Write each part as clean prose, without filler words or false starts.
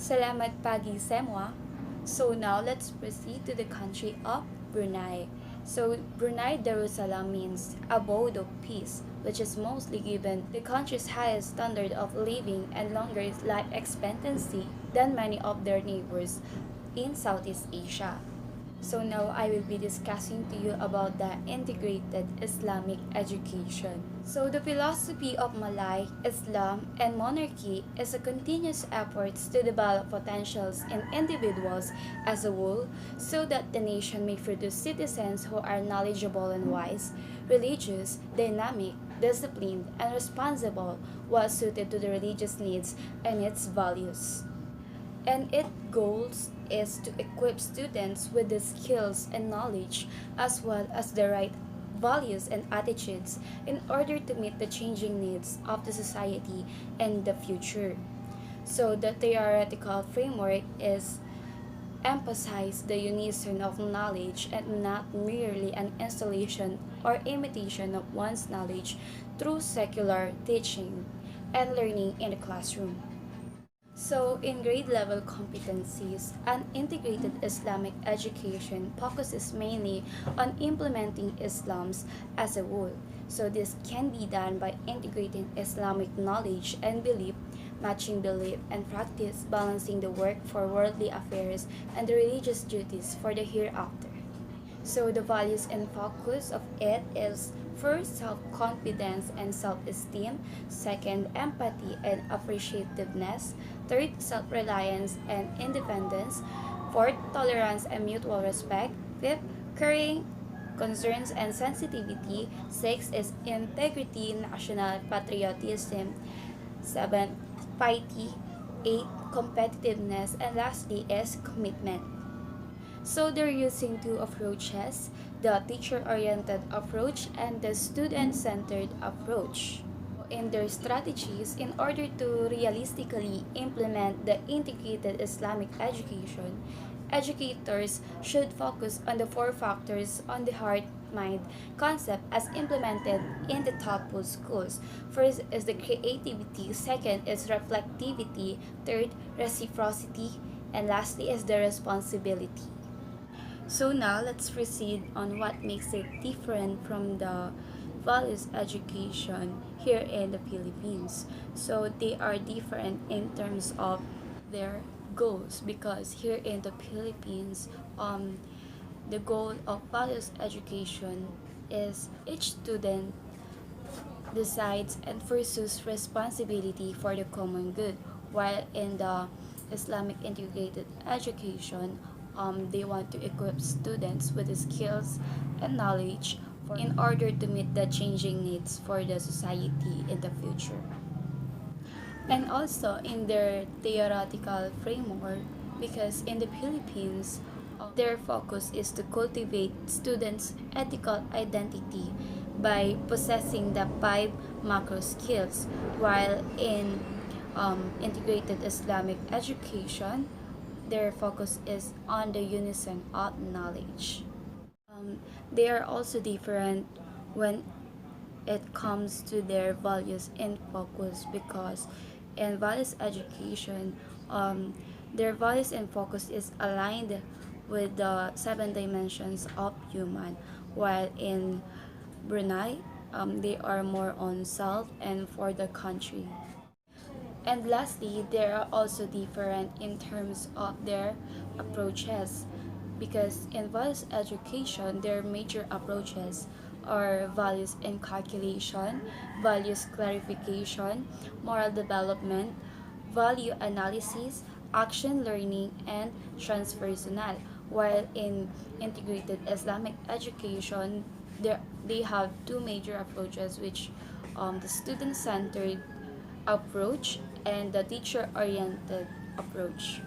Salamat pagi semua. So now let's proceed to the country of Brunei. So Brunei Darussalam means abode of peace, which is mostly given the country's highest standard of living and longer life expectancy than many of their neighbors in Southeast Asia. So now I will be discussing to you about the integrated Islamic education. So the philosophy of Malay, Islam, and monarchy is a continuous effort to develop potentials in individuals as a whole so that the nation may produce citizens who are knowledgeable and wise, religious, dynamic, disciplined, and responsible while suited to the religious needs and its values, and its goals is to equip students with the skills and knowledge as well as the right values and attitudes in order to meet the changing needs of the society and the future. So the theoretical framework is emphasize the unison of knowledge and not merely an installation or imitation of one's knowledge through secular teaching and learning in the classroom. So, in grade level competencies, an integrated Islamic education focuses mainly on implementing Islam's as a whole. So, this can be done by integrating Islamic knowledge and belief, matching belief and practice, balancing the work for worldly affairs and the religious duties for the hereafter. So the values and focus of it is first self-confidence and self-esteem, second empathy and appreciativeness, third self-reliance and independence, fourth tolerance and mutual respect, fifth caring, concerns and sensitivity, sixth is integrity, national patriotism, seventh piety, eighth competitiveness, and lastly is commitment. So they're using two approaches, the teacher-oriented approach and the student-centered approach. In their strategies, in order to realistically implement the integrated Islamic education, educators should focus on the four factors on the heart mind concept as implemented in the thoughtful schools. First is the creativity, second is reflectivity, third reciprocity, and lastly is the responsibility. So now let's proceed on what makes it different from the values education here in the Philippines. So they are different in terms of their goals because here in the Philippines, the goal of values education is each student decides and pursues responsibility for the common good, while in the Islamic integrated education, they want to equip students with the skills and knowledge in order to meet the changing needs for the society in the future. And also in their theoretical framework, because in the Philippines, their focus is to cultivate students' ethical identity by possessing the five macro skills, while in integrated Islamic education, their focus is on the unison of knowledge. They are also different when it comes to their values and focus because in values education, their values and focus is aligned with the seven dimensions of human, while in Brunei, they are more on self and for the country. And lastly, they are also different in terms of their approaches because in values education, their major approaches are values in calculation, values clarification, moral development, value analysis, action learning, and transpersonal. While in integrated Islamic education, they have two major approaches, which the student-centered approach and the teacher-oriented approach.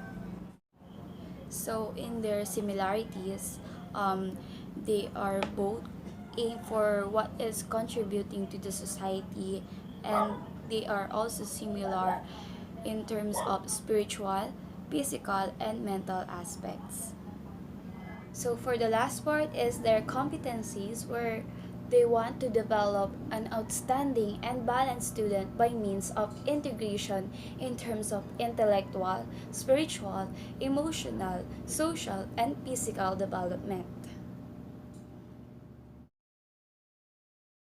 So in their similarities, they are both aim for what is contributing to the society, and they are also similar in terms of spiritual, physical, and mental aspects. So for the last part is their competencies, where They want to develop an outstanding and balanced student by means of integration in terms of intellectual, spiritual, emotional, social, and physical development.